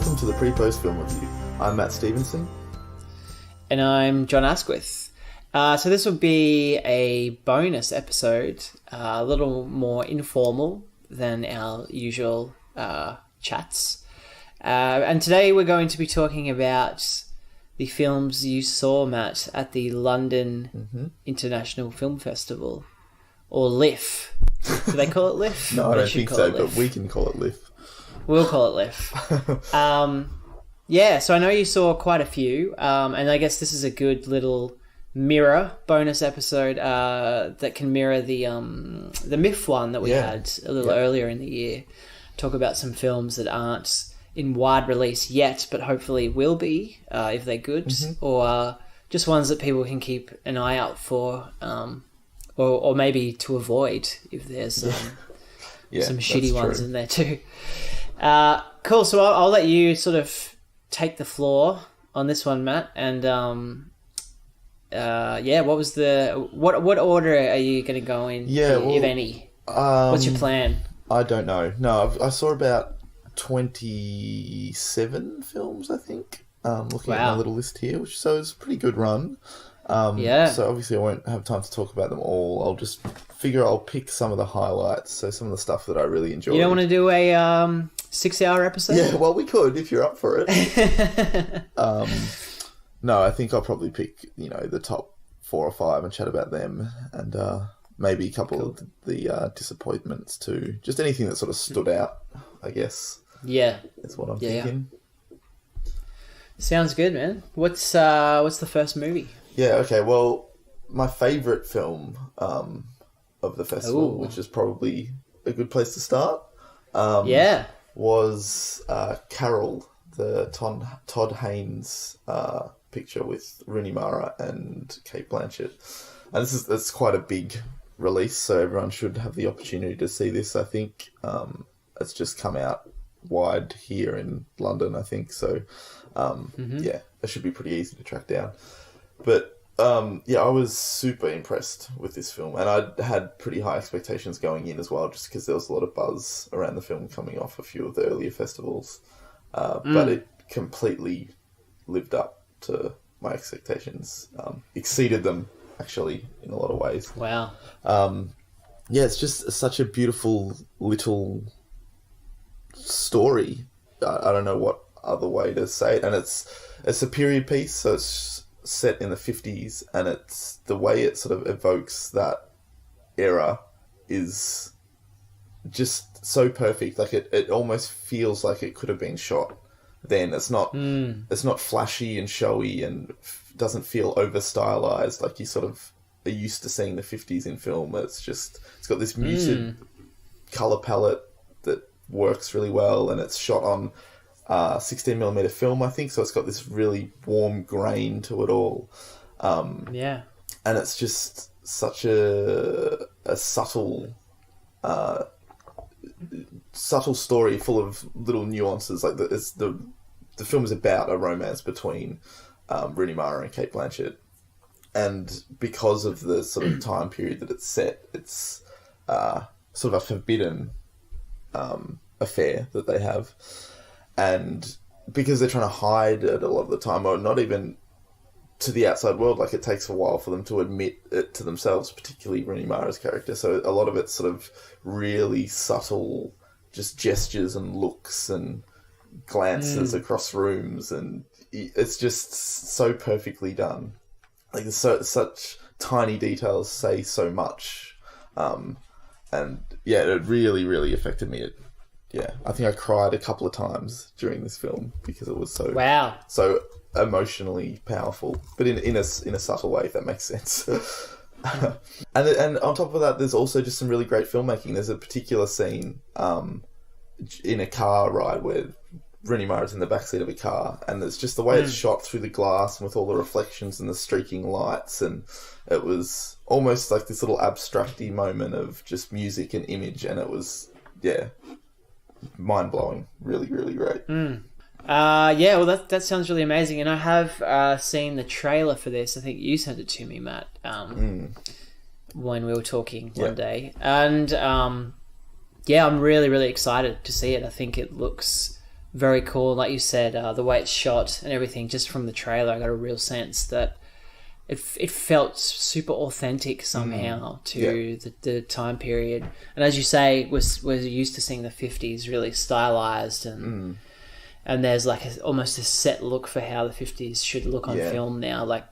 welcome to the PrePost Film Review. I'm Matt Stevenson. And I'm John Asquith. So this will be a bonus episode, a little more informal than our usual chats. And today we're going to be talking about the films you saw, Matt, at the London International Film Festival, or LIFF. Do they call it LIFF? No, I don't think so, but we can call it LIFF. We'll call it LIFF. Yeah, so I know you saw quite a few, and I guess this is a good little mirror bonus episode that can mirror the MIF one that we had a little earlier in the year. Talk about some films that aren't in wide release yet, but hopefully will be if they're good, or just ones that people can keep an eye out for, or maybe to avoid if there's some shitty ones in there too. Cool. So I'll let you sort of take the floor on this one, Matt. And what order are you going to go in? If any. What's your plan? I don't know. No, I saw about 27 films, I think. Looking at my little list here, so it's a pretty good run. So obviously I won't have time to talk about them all. I'll pick some of the highlights, so some of the stuff that I really enjoyed. You don't want to do a 6-hour episode? Yeah, well, we could if you're up for it. No, I think I'll probably pick, the top 4 or 5 and chat about them, and maybe a couple of the disappointments too. Just anything that sort of stood out, I guess. Yeah. That's what I'm thinking. Yeah. Sounds good, man. What's the first movie? Yeah, okay, well, my favourite film of the festival, which is probably a good place to start, was Carol, the Todd Haynes picture with Rooney Mara and Cate Blanchett. And it's quite a big release, so everyone should have the opportunity to see this, I think. It's just come out wide here in London, I think, so it should be pretty easy to track down. But I was super impressed with this film, and I had pretty high expectations going in as well, just because there was a lot of buzz around the film coming off a few of the earlier festivals. But it completely lived up to my expectations, exceeded them actually in a lot of ways. Wow. It's just such a beautiful little story. I don't know what other way to say it, and it's a period piece, so it's set in the 50s, and it's the way it sort of evokes that era is just so perfect. Like it almost feels like it could have been shot then. It's not flashy and showy, and doesn't feel over stylized like you sort of are used to seeing the 50s in film. It's got this muted color palette that works really well, and it's shot on 16mm film, I think, so it's got this really warm grain to it all. And it's just such a subtle story full of little nuances. Like the film is about a romance between Rooney Mara and Cate Blanchett, and because of the sort of time period that it's set, it's sort of a forbidden affair that they have. And because they're trying to hide it a lot of the time, or not even to the outside world, like it takes a while for them to admit it to themselves, particularly Rooney Mara's character. So a lot of it's sort of really subtle, just gestures and looks and glances across rooms, and it's just so perfectly done. Like such tiny details say so much, and it really, really affected me. I think I cried a couple of times during this film because it was so emotionally powerful, but in a subtle way, if that makes sense. And on top of that, there's also just some really great filmmaking. There's a particular scene in a car ride where Rooney Mara's in the backseat of a car, and it's just the way it's shot through the glass and with all the reflections and the streaking lights, and it was almost like this little abstracty moment of just music and image, and it was mind-blowing. Really, really great. Well, that sounds really amazing, and I have seen the trailer for this. I think you sent it to me, Matt, when we were talking one day, and I'm really, really excited to see it. I think it looks very cool. Like you said, the way it's shot and everything, just from the trailer, I got a real sense that it felt super authentic somehow to the time period. And as you say, we're used to seeing the 50s really stylized, and there's like almost a set look for how the 50s should look on film now. Like,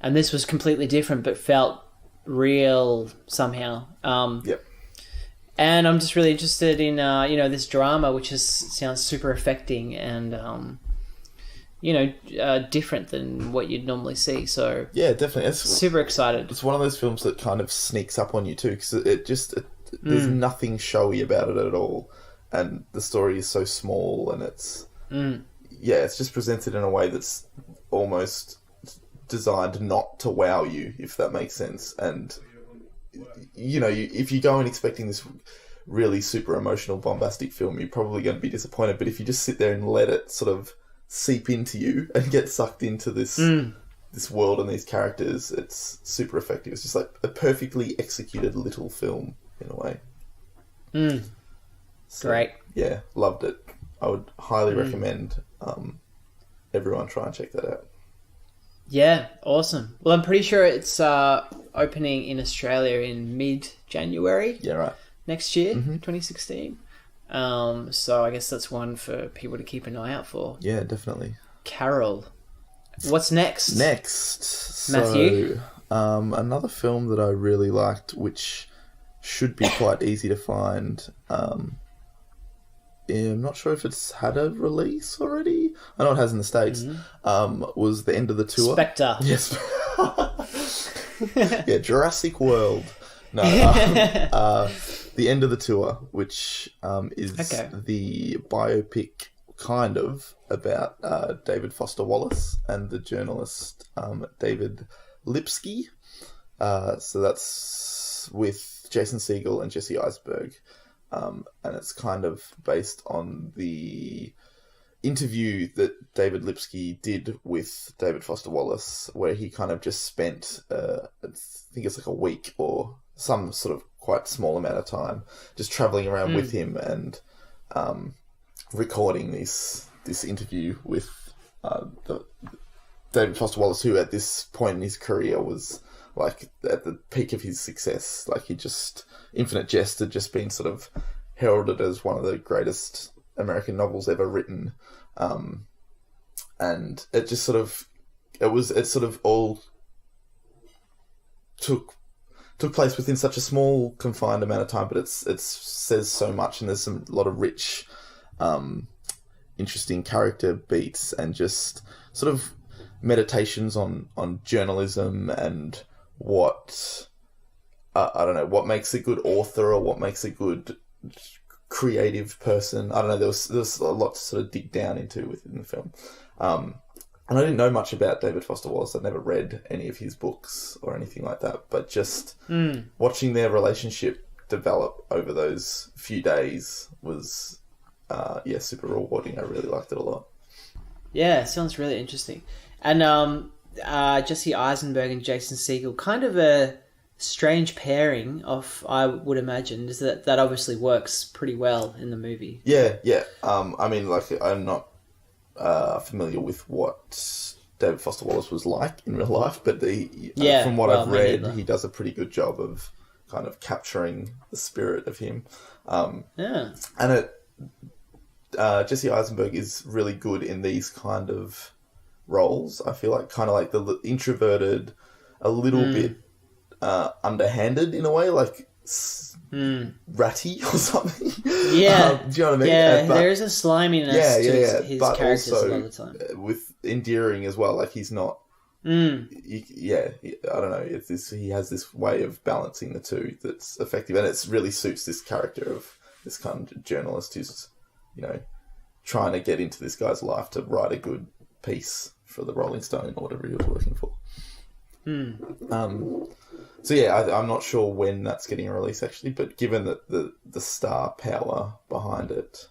and this was completely different, but felt real somehow. And I'm just really interested in this drama, which sounds super affecting and different than what you'd normally see. So yeah, definitely, super excited. It's one of those films that kind of sneaks up on you too, because there's nothing showy about it at all, and the story is so small, and it's just presented in a way that's almost designed not to wow you, if that makes sense. And if you go in expecting this really super emotional, bombastic film, you're probably going to be disappointed. But if you just sit there and let it sort of seep into you and get sucked into this world and these characters, it's super effective. It's just like a perfectly executed little film in a way. So, great. Yeah, loved it. I would highly recommend everyone try and check that out. Yeah, awesome. Well, I'm pretty sure it's opening in Australia in mid-January. Yeah, right. Next year, 2016. So I guess that's one for people to keep an eye out for. Yeah, definitely. Carol. What's next? Matthew? So, another film that I really liked, which should be quite easy to find. I'm not sure if it's had a release already. I know it has in the States. Was The End of the Tour. Spectre. Yes. Yeah, Jurassic World. No. The End of the Tour, which is the biopic kind of about David Foster Wallace and the journalist David Lipsky. So that's with Jason Segel and Jesse Eisenberg. And it's kind of based on the interview that David Lipsky did with David Foster Wallace, where he kind of just spent, I think it's like a week or some sort of quite small amount of time just traveling around with him and recording this interview with David Foster Wallace, who at this point in his career was like at the peak of his success. Like Infinite Jest had just been sort of heralded as one of the greatest American novels ever written. And it just all took place within such a small, confined amount of time, but it says so much, and there's a lot of rich, interesting character beats and just sort of meditations on journalism and what what makes a good author or what makes a good creative person. I don't know. There was a lot to sort of dig down into within the film. And I didn't know much about David Foster Wallace. I'd never read any of his books or anything like that. But just watching their relationship develop over those few days was, super rewarding. I really liked it a lot. Yeah, it sounds really interesting. And Jesse Eisenberg and Jason Segel, kind of a strange pairing of, I would imagine, is that obviously works pretty well in the movie. Yeah. I mean, like, I'm not familiar with what David Foster Wallace was like in real life, but from what I've read, he does a pretty good job of kind of capturing the spirit of him. And Jesse Eisenberg is really good in these kind of roles. I feel like kind of like the introverted, a little bit underhanded in a way, like ratty or something. Yeah. Do you know what I mean? Yeah, there is a sliminess to his but characters also, a lot of the time. with endearing as well. Like he's not. I don't know. He has this way of balancing the two that's effective, and it really suits this character of this kind of journalist who's, trying to get into this guy's life to write a good piece for the Rolling Stone or whatever he was working for. So I'm not sure when that's getting a release actually, but given that the star power behind it,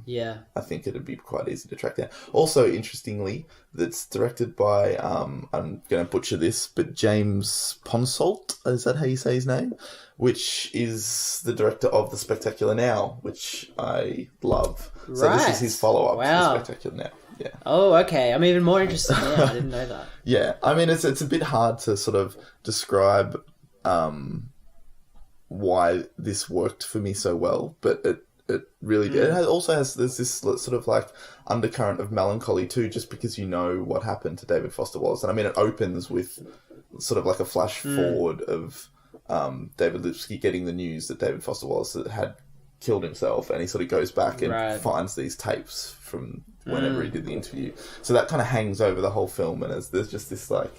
Yeah. I think it'd be quite easy to track down. Also, interestingly, that's directed by, I'm going to butcher this, but James Ponsoldt, is that how you say his name? Which is the director of The Spectacular Now, which I love. So this is his follow-up to The Spectacular Now. Yeah. Oh, okay. I'm even more interested now. I didn't know that. Yeah. I mean, it's a bit hard to sort of describe why this worked for me so well, but it really did. It also has there's this sort of like undercurrent of melancholy too, just because you know what happened to David Foster Wallace. And I mean, it opens with sort of like a flash forward of David Lipsky getting the news that David Foster Wallace had killed himself, and he sort of goes back and finds these tapes from whenever he did the interview. So that kind of hangs over the whole film, and there's just this like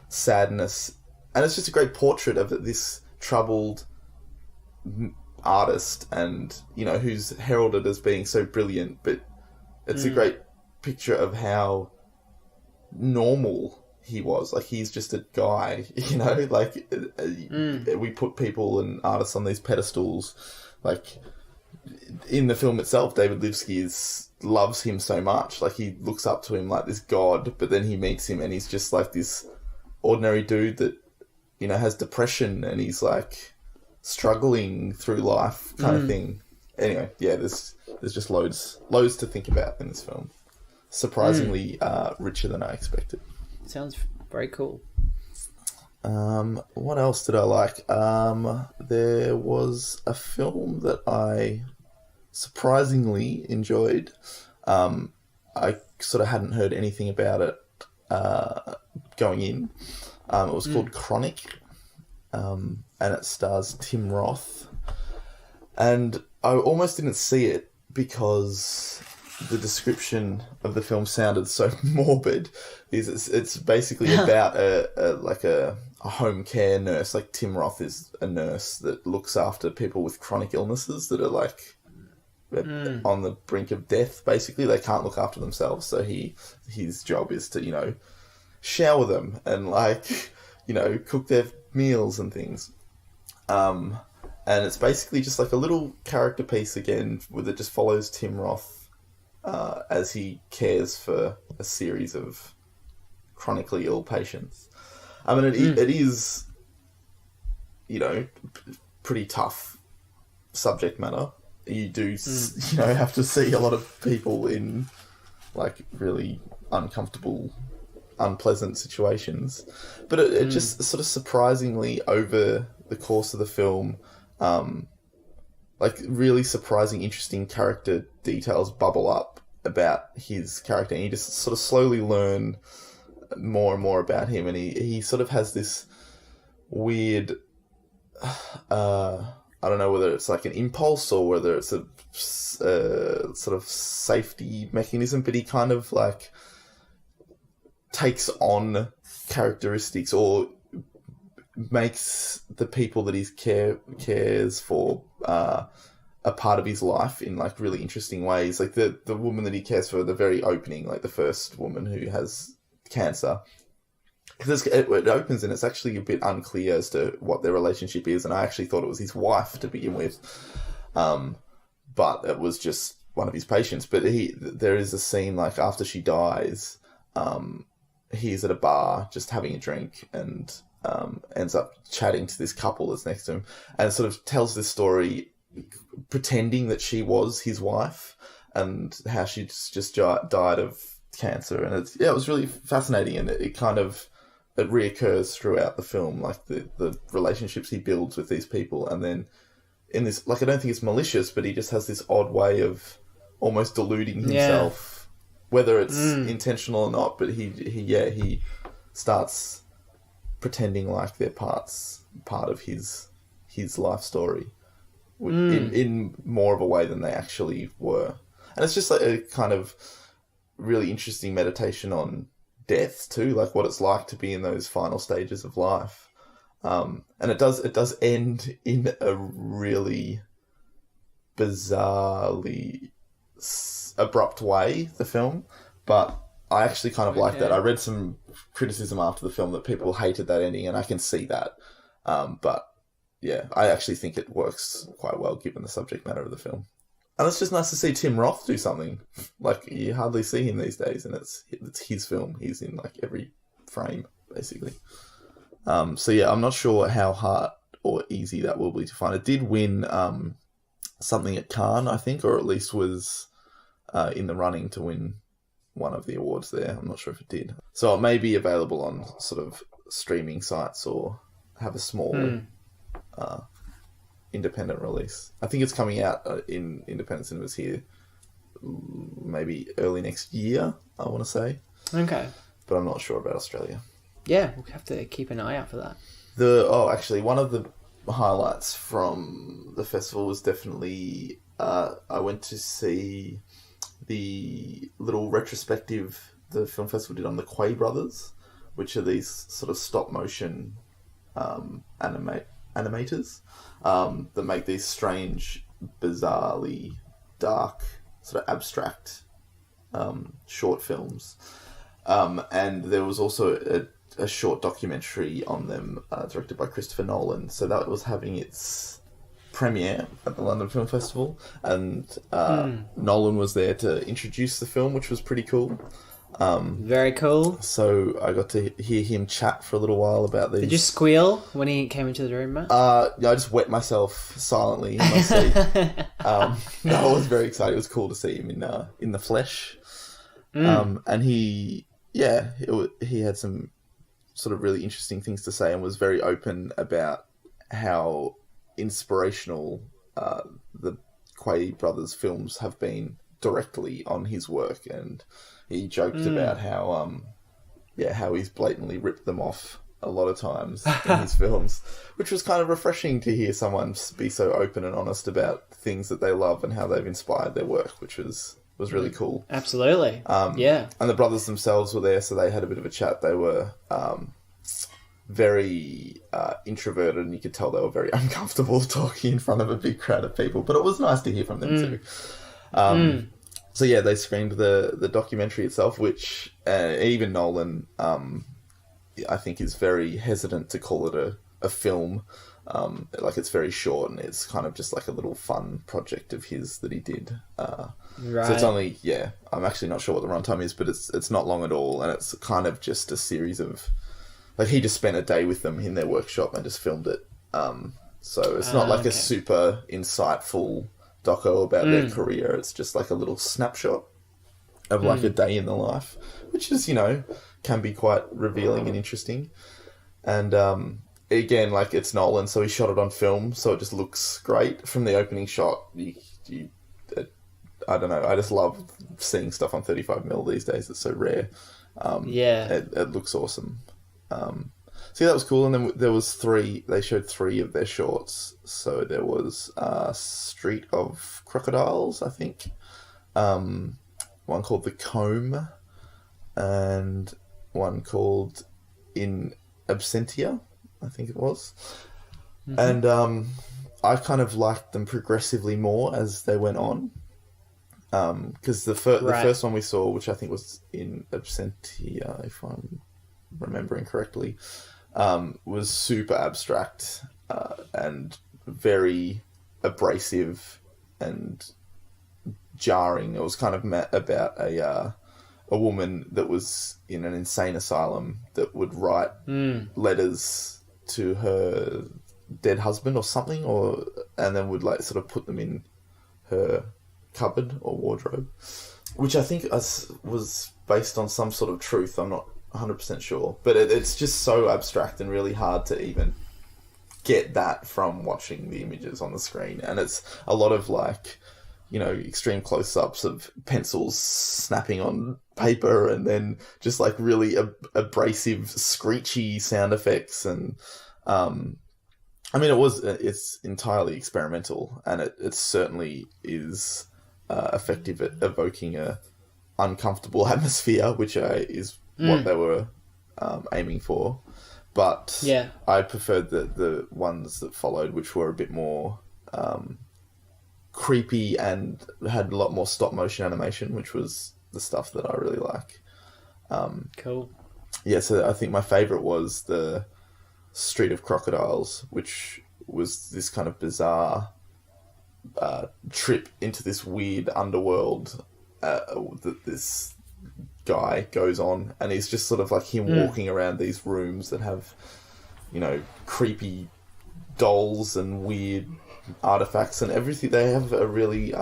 sadness, and it's just a great portrait of this troubled artist, and you know, who's heralded as being so brilliant, but it's a great picture of how normal he was. Like, he's just a guy, you know, like we put people and artists on these pedestals. Like in the film itself, David Lipsky loves him so much, like he looks up to him like this god, but then he meets him and he's just like this ordinary dude that, you know, has depression, and he's like struggling through life kind of thing. Anyway, yeah, there's just loads to think about in this film. Surprisingly richer than I expected. Sounds very cool. What else did I like? There was a film that I surprisingly enjoyed. I sort of hadn't heard anything about it going in. It was called Chronic. And it stars Tim Roth. And I almost didn't see it because the description of the film sounded so morbid. It's basically about a home care nurse. Like, Tim Roth is a nurse that looks after people with chronic illnesses that are like on the brink of death. Basically, they can't look after themselves, so his job is to, you know, shower them and like, you know, cook their meals and things. And it's basically just like a little character piece again, that just follows Tim Roth as he cares for a series of chronically ill patients. I mean, it is, you know, pretty tough subject matter. You do, you know, have to see a lot of people in like really uncomfortable, unpleasant situations. But it just sort of surprisingly, over the course of the film, like really surprising, interesting character details bubble up about his character, and you just sort of slowly learn more and more about him. And he sort of has this weird, I don't know whether it's like an impulse or whether it's a sort of safety mechanism, but he kind of like takes on characteristics or makes the people that he cares for a part of his life in like really interesting ways. Like the woman that he cares for, the very opening, like the first woman who has cancer, because it opens and it's actually a bit unclear as to what their relationship is, and I actually thought it was his wife to begin with, but it was just one of his patients. But there is a scene like after she dies, he's at a bar just having a drink and ends up chatting to this couple that's next to him, and sort of tells this story pretending that she was his wife and how she just died of cancer. And it was really fascinating, and it kind of it reoccurs throughout the film, like the relationships he builds with these people. And then in this, like, I don't think it's malicious, but he just has this odd way of almost deluding himself, whether it's intentional or not. But he starts pretending like they're part of his life story in more of a way than they actually were. And it's just like a kind of really interesting meditation on death too, like what it's like to be in those final stages of life. And it does end in a really bizarrely abrupt way, the film, but I actually kind of like that. I read some criticism after the film that people hated that ending, and I can see that. But yeah, I actually think it works quite well given the subject matter of the film. And it's just nice to see Tim Roth do something. Like, you hardly see him these days, and it's his film. He's in, like, every frame, basically. So, yeah, I'm not sure how hard or easy that will be to find. It did win something at Cannes, I think, or at least was in the running to win one of the awards there. I'm not sure if it did. So it may be available on sort of streaming sites or have a small independent release. I think it's coming out in independent cinemas here maybe early next year, I want to say. Okay. But I'm not sure about Australia. Yeah, we'll have to keep an eye out for that. Actually, one of the highlights from the festival was definitely I went to see the little retrospective the film festival did on the Quay brothers, which are these sort of stop motion animators that make these strange, bizarrely dark, sort of abstract short films. And there was also a short documentary on them directed by Christopher Nolan. So that was having its premiere at the London Film Festival, and Nolan was there to introduce the film, which was pretty cool. Very cool. So I got to hear him chat for a little while about these. Did you squeal when he came into the room, Matt? I just wet myself silently in my seat. No, I was very excited. It was cool to see him in the flesh. And he had some sort of really interesting things to say and was very open about how inspirational the Quay brothers films have been directly on his work, and he joked about how he's blatantly ripped them off a lot of times in his films, which was kind of refreshing to hear someone be so open and honest about things that they love and how they've inspired their work, which was really cool. Absolutely. Yeah. And the brothers themselves were there, so they had a bit of a chat. They were very introverted, and you could tell they were very uncomfortable talking in front of a big crowd of people, but it was nice to hear from them too. So yeah, they screened the documentary itself, which even Nolan, I think, is very hesitant to call it a film. Like, it's very short, and it's kind of just like a little fun project of his that he did. Right. So it's only, I'm actually not sure what the runtime is, but it's not long at all, and it's kind of just a series of, like, he just spent a day with them in their workshop and just filmed it. So it's not like a super insightful doco about their career. It's just like a little snapshot of like a day in the life, which is, can be quite revealing and interesting. And again, like, it's Nolan, so he shot it on film, so it just looks great from the opening shot. I don't know, I just love seeing stuff on 35mm these days. It's so rare. It looks awesome. So that was cool. And then there was they showed 3 of their shorts. So there was Street of Crocodiles, I think. One called The Comb, and one called In Absentia, I think it was. And I kind of liked them progressively more as they went on. Because the first one we saw, which I think was In Absentia, if I'm remembering correctly, was super abstract and very abrasive and jarring. It was kind of about a woman that was in an insane asylum that would write letters to her dead husband or something, and then would like sort of put them in her cupboard or wardrobe, which I think was based on some sort of truth. I'm not 100% sure, but it's just so abstract and really hard to even get that from watching the images on the screen. And it's a lot of like, extreme close-ups of pencils snapping on paper, and then just like really abrasive, screechy sound effects. And I mean, it's entirely experimental, and it certainly is effective at evoking a uncomfortable atmosphere, which is what they were aiming for. But I preferred the ones that followed, which were a bit more creepy and had a lot more stop motion animation, which was the stuff that I really like. Cool. Yeah, so I think my favourite was the Street of Crocodiles, which was this kind of bizarre trip into this weird underworld that this guy goes on, and he's just sort of like him walking around these rooms that have, you know, creepy dolls and weird artifacts and everything. They have a really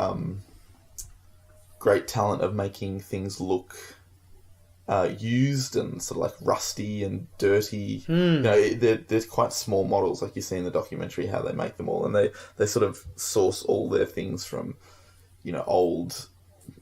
great talent of making things look used and sort of like rusty and dirty. You know, they're quite small models, like you see in the documentary how they make them all, and they sort of source all their things from, you know, old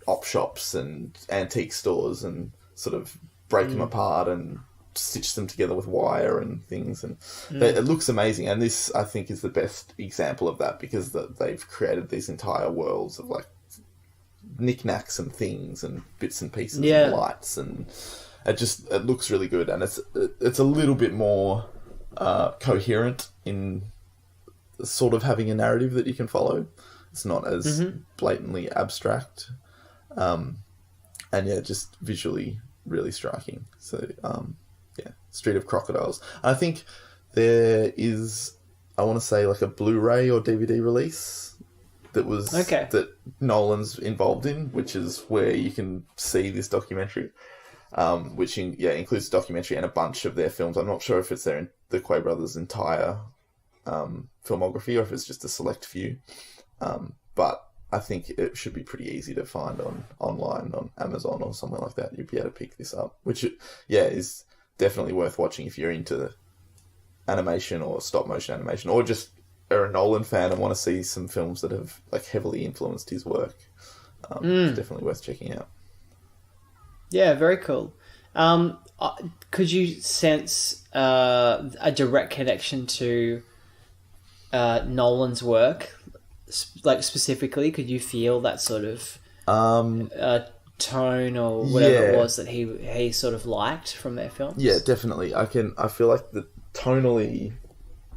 op shops and antique stores and sort of break them apart and stitch them together with wire and things, and it looks amazing. And this, I think, is the best example of that, because they've created these entire worlds of like knickknacks and things and bits and pieces and lights, and it looks really good, and it's a little bit more coherent in sort of having a narrative that you can follow. It's not as blatantly abstract, and yeah, just visually really striking. So Street of Crocodiles. I think there is, I want to say, like a Blu-ray or DVD release that Nolan's involved in, which is where you can see this documentary, which includes the documentary and a bunch of their films. I'm not sure if it's the Quay brothers' entire filmography or if it's just a select few, but I think it should be pretty easy to find online on Amazon or somewhere like that. You'd be able to pick this up, which is definitely worth watching if you're into animation or stop motion animation, or just are a Nolan fan and want to see some films that have like heavily influenced his work. It's definitely worth checking out. Yeah, very cool. Could you sense a direct connection to Nolan's work? Like specifically, could you feel that sort of tone or whatever it was that he sort of liked from their films? Yeah, definitely. I feel like the tonally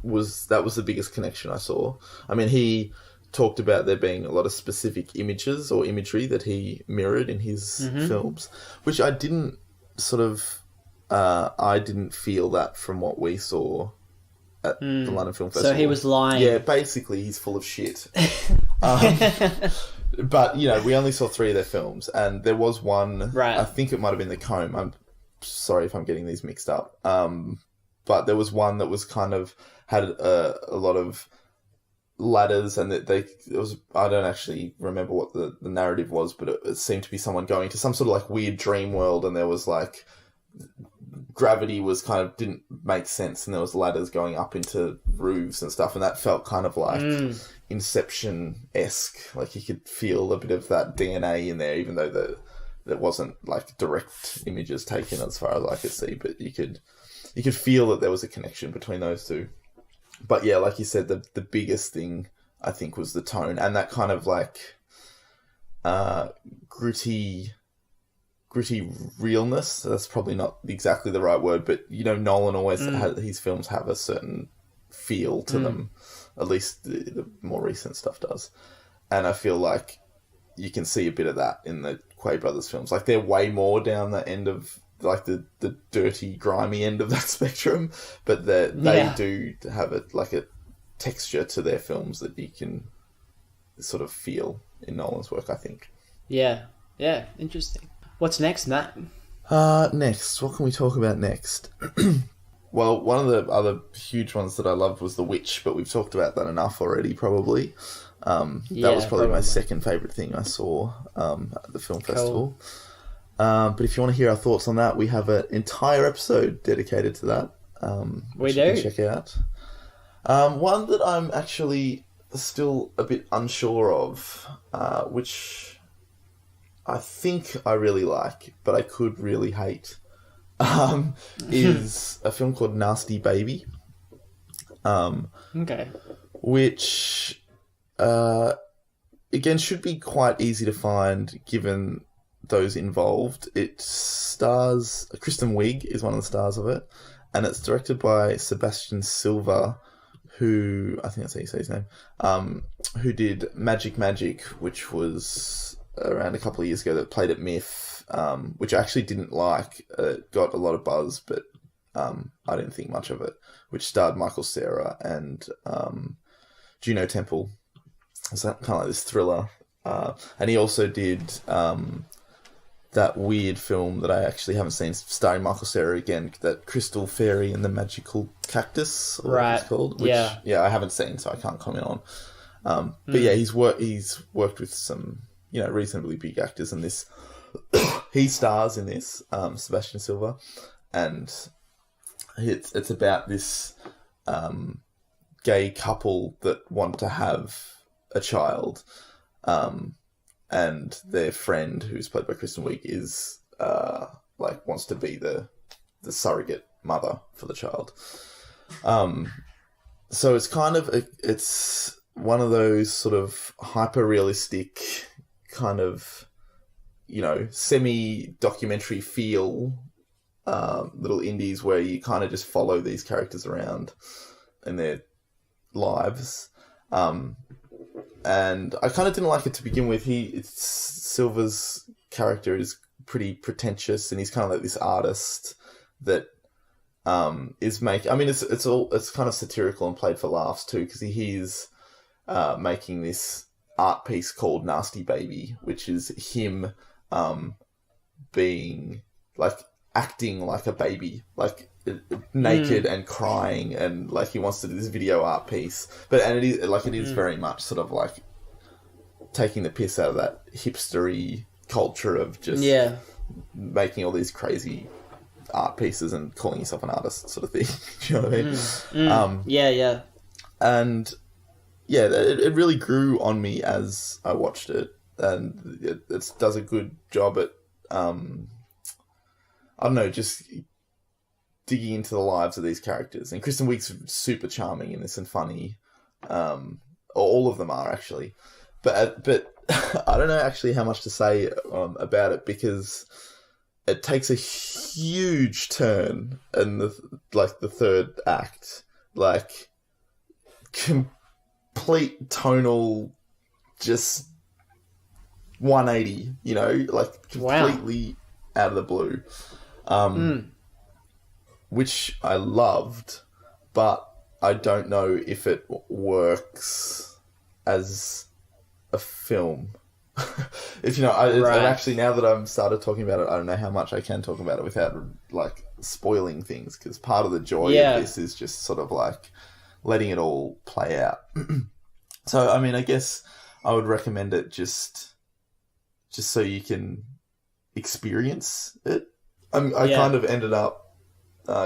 was the biggest connection I saw. I mean, he talked about there being a lot of specific images or imagery that he mirrored in his films, which I didn't I didn't feel that from what we saw at the London Film Festival. So he was lying. Yeah, basically he's full of shit. But, you know, we only saw 3 of their films, and there was one, I think it might have been The Comb. I'm sorry if I'm getting these mixed up. But there was one that was kind of, had a lot of ladders, and I don't actually remember what the narrative was, but it seemed to be someone going to some sort of like weird dream world, and there was like, gravity was kind of didn't make sense, and there was ladders going up into roofs and stuff, and that felt kind of like Inception-esque. Like you could feel a bit of that DNA in there, even though there wasn't like direct images taken as far as I could see, but you could feel that there was a connection between those two. But yeah, like you said, the biggest thing I think was the tone, and that kind of like gritty realness. That's probably not exactly the right word, but you know, Nolan always his films have a certain feel to them. At least the more recent stuff does, and I feel like you can see a bit of that in the Quay brothers films. Like they're way more down the end of like the dirty, grimy end of that spectrum, but they do have a texture to their films that you can sort of feel in Nolan's work, I think. Yeah, interesting. What's next, Matt? Next, what can we talk about next? Well, one of the other huge ones that I loved was The Witch, but we've talked about that enough already, probably. That was probably my second favourite thing I saw at the film festival. But if you want to hear our thoughts on that, we have an entire episode dedicated to that. We do. You can check out. One that I'm actually still a bit unsure of, which I think I really like, but I could really hate, is a film called Nasty Baby. Okay. Which, again, should be quite easy to find given those involved. It stars... Kristen Wiig is one of the stars of it, and it's directed by Sebastian Silva, who... I think that's how you say his name. Who did Magic, which was around a couple of years ago, that played at MIFF, which I actually didn't like. It got a lot of buzz, but I didn't think much of it, which starred Michael Cera and Juno Temple. It's kind of like this thriller. And he also did that weird film that I actually haven't seen, starring Michael Cera again, that Crystal Fairy and the Magical Cactus, or what it's called. Which, yeah, I haven't seen, so I can't comment on. But yeah, he's worked with some, you know, reasonably big actors in this. He stars in this, Sebastian Silva, and it's about this gay couple that want to have a child, and their friend, who's played by Kristen Wiig, is wants to be the surrogate mother for the child. So it's kind of it's one of those sort of hyper realistic kind of, you know, semi-documentary feel little indies where you kind of just follow these characters around in their lives. And I kind of didn't like it to begin with. Silva's character is pretty pretentious, and he's kind of like this artist that is making... I mean, it's kind of satirical and played for laughs too, because he's making this art piece called Nasty Baby, which is him being like acting like a baby, like naked and crying, and like he wants to do this video art piece, it is very much sort of like taking the piss out of that hipstery culture of just making all these crazy art pieces and calling yourself an artist sort of thing. Do you know what I mean? Yeah. And yeah, it really grew on me as I watched it, and it does a good job at I don't know, just digging into the lives of these characters. And Kristen Wiig's super charming in this and funny. All of them are, actually. But I don't know actually how much to say about it, because it takes a huge turn in the third act. Like, complete tonal, just 180, you know? Like, completely out of the blue. Which I loved, but I don't know if it works as a film. If you know, and actually, now that I've started talking about it, I don't know how much I can talk about it without like spoiling things, because part of the joy of this is just sort of like letting it all play out. So, I mean, I guess I would recommend it just so you can experience it. I kind of ended up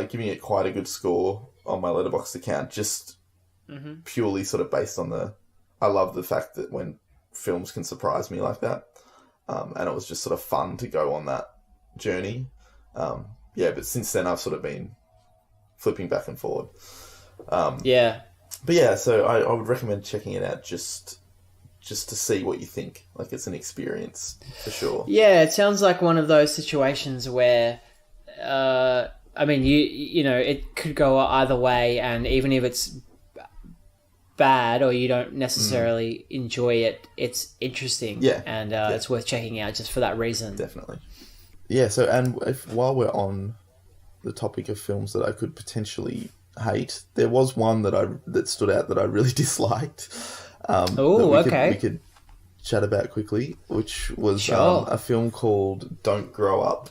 giving it quite a good score on my Letterboxd account, just purely sort of based on I love the fact that when films can surprise me like that, and it was just sort of fun to go on that journey. But since then I've sort of been flipping back and forward. But yeah, so I would recommend checking it out just to see what you think. Like, it's an experience for sure. Yeah, it sounds like one of those situations where, I mean, you know, it could go either way, and even if it's bad or you don't necessarily enjoy it, it's interesting. And it's worth checking out just for that reason. Definitely. Yeah, so, and while we're on the topic of films that I could potentially hate, there was one that stood out that I really disliked. We could chat about quickly, which was a film called Don't Grow Up.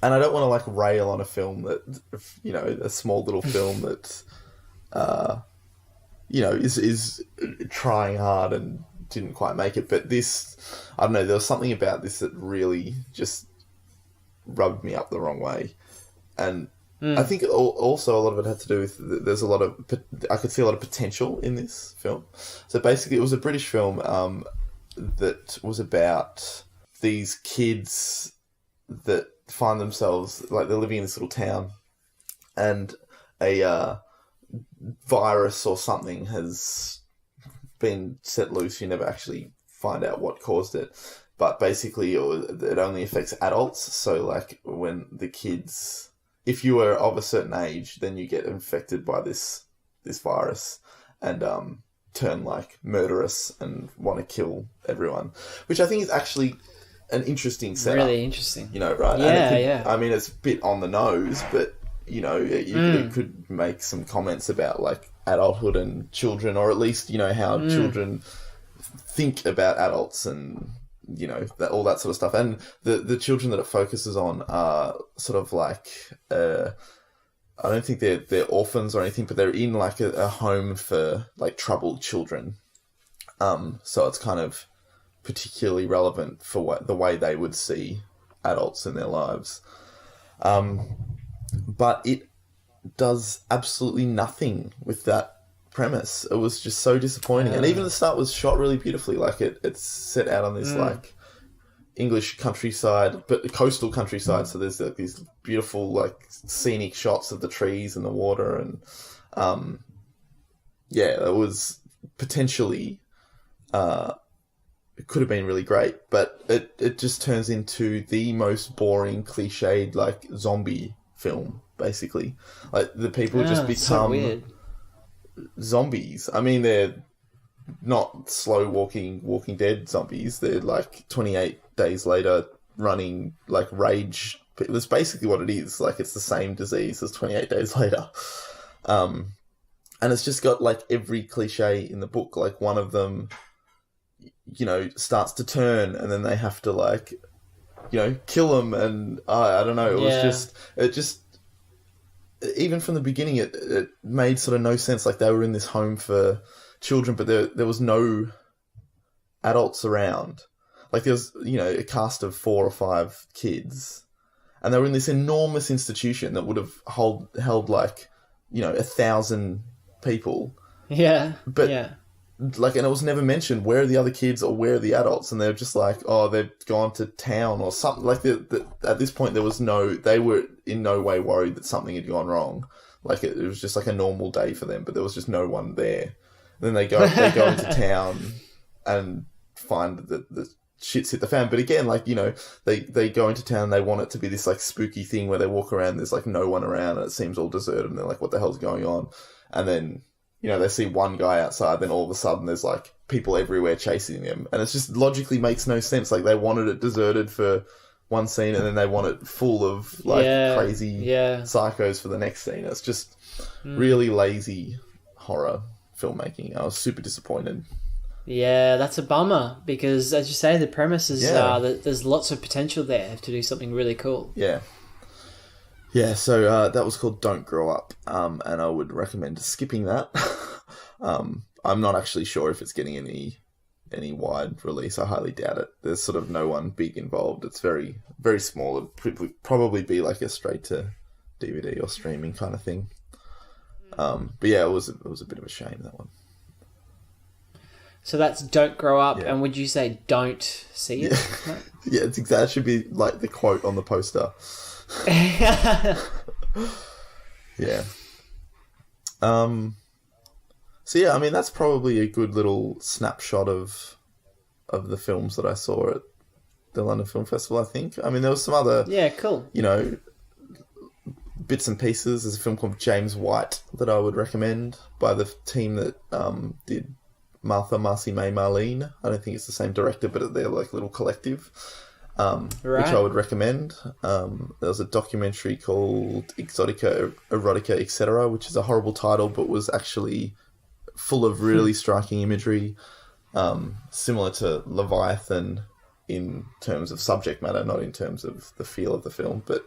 And I don't want to like rail on a film that, you know, a small little film that, you know, is trying hard and didn't quite make it. But this, I don't know, there was something about this that really just rubbed me up the wrong way. And I think also a lot of it had to do with, I could see a lot of potential in this film. So basically it was a British film that was about these kids that find themselves, like, they're living in this little town, and a virus or something has been set loose. You never actually find out what caused it, but basically it only affects adults. So, like, when the kids, if you are of a certain age, then you get infected by this virus and turn like murderous and want to kill everyone, which I think is actually an interesting setup. Really interesting. You know, right? Yeah, I mean, it's a bit on the nose, but, you know, you could make some comments about, like, adulthood and children, or at least, you know, how children think about adults and, you know, all that sort of stuff. And the children that it focuses on are sort of like, I don't think they're orphans or anything, but they're in like a home for like troubled children. So it's kind of particularly relevant for the way they would see adults in their lives. But it does absolutely nothing with that premise. It was just so disappointing. And even the start was shot really beautifully. Like it's set out on this like English countryside, but coastal countryside. So there's like these beautiful like scenic shots of the trees and the water. And it was potentially... it could have been really great, but it just turns into the most boring, cliched, like, zombie film, basically. Like, the people just become so weird. Zombies. I mean, they're not slow Walking Dead zombies. They're, like, 28 days later running, like, rage. That's basically what it is. Like, it's the same disease as 28 days later. And it's just got, like, every cliche in the book. Like, one of them... you know, starts to turn and then they have to, like, you know, kill him. And I don't know, it just, even from the beginning, it made sort of no sense. Like, they were in this home for children, but there was no adults around. Like, there was, you know, a cast of 4 or 5 kids, and they were in this enormous institution that would have held like, you know, 1,000 people. Yeah. But... yeah. like, and it was never mentioned where are the other kids or where are the adults, and they're just like, oh, they've gone to town or something. Like, at this point, they were in no way worried that something had gone wrong. Like, it was just like a normal day for them, but there was just no one there. And then they go into town and find that the shit's hit the fan. But again, like, you know, they go into town, they want it to be this like spooky thing where they walk around, there's like no one around and it seems all deserted, and they're like, what the hell's going on? And then, you know, they see one guy outside, then all of a sudden there's, like, people everywhere chasing him. And it just logically makes no sense. Like, they wanted it deserted for one scene, and then they want it full of, like, crazy psychos for the next scene. It's just really lazy horror filmmaking. I was super disappointed. Yeah, that's a bummer, because, as you say, the premise is that there's lots of potential there to do something really cool. Yeah. Yeah, so that was called Don't Grow Up, and I would recommend skipping that. I'm not actually sure if it's getting any wide release. I highly doubt it. There's sort of no one big involved. It's very, very small. It'd probably be like a straight to DVD or streaming kind of thing. But yeah, it was a bit of a shame, that one. So that's Don't Grow Up, and would you say don't see it? Yeah, yeah, it's exactly. That should be like the quote on the poster. Yeah. So yeah, I mean, that's probably a good little snapshot of the films that I saw at the London Film Festival, I think. I mean, there was some other cool, you know, bits and pieces. There's a film called James White that I would recommend by the team that did Martha, Marcy May, Marlene. I don't think it's the same director, but they're like a little collective. Which I would recommend. There was a documentary called Exotica, Erotica, etc., which is a horrible title, but was actually full of really striking imagery, similar to Leviathan in terms of subject matter, not in terms of the feel of the film, but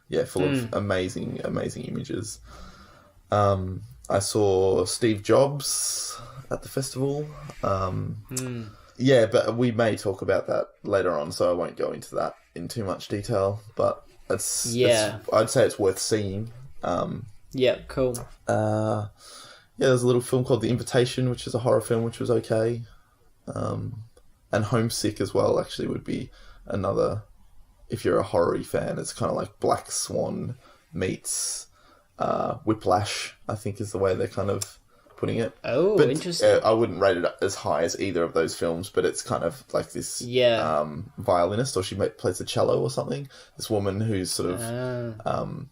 yeah, full of amazing, amazing images. I saw Steve Jobs at the festival. Yeah, but we may talk about that later on, so I won't go into that in too much detail. But I'd say it's worth seeing. Yeah, cool. Yeah, there's a little film called The Invitation, which is a horror film, which was okay. And Homesick as well, actually, would be another, if you're a horror fan, it's kind of like Black Swan meets Whiplash, I think is the way they're kind of putting it. Oh, but, interesting. I wouldn't rate it as high as either of those films, but it's kind of like this violinist, or she plays the cello or something. This woman who's sort of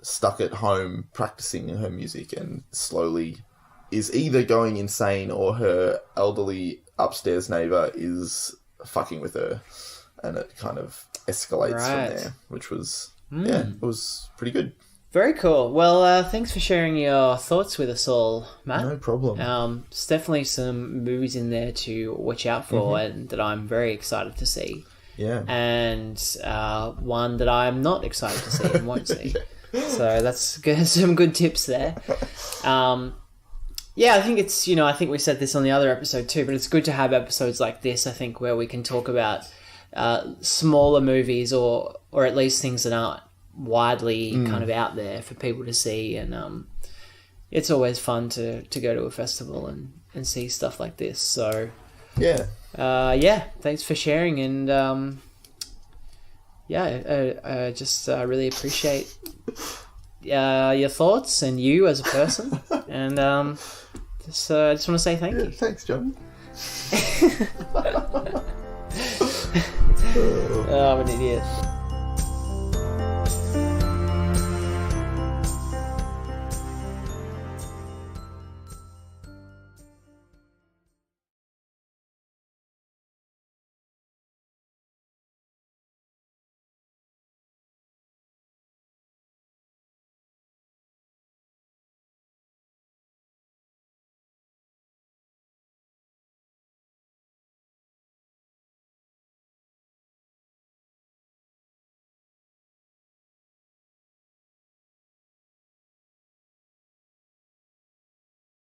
stuck at home practicing her music and slowly is either going insane or her elderly upstairs neighbour is fucking with her. And it kind of escalates from there, which was, it was pretty good. Very cool. Well, thanks for sharing your thoughts with us all, Matt. No problem. There's definitely some movies in there to watch out for and that I'm very excited to see. Yeah. And one that I'm not excited to see and won't see. So that's good, some good tips there. Yeah, I think it's, I think we said this on the other episode too, but it's good to have episodes like this, I think, where we can talk about smaller movies or at least things that aren't widely kind of out there for people to see. And it's always fun to go to a festival and see stuff like this. So, thanks for sharing. And, I just really appreciate your thoughts and you as a person. And I just want to say thank you. Thanks, John. Oh, I'm an idiot.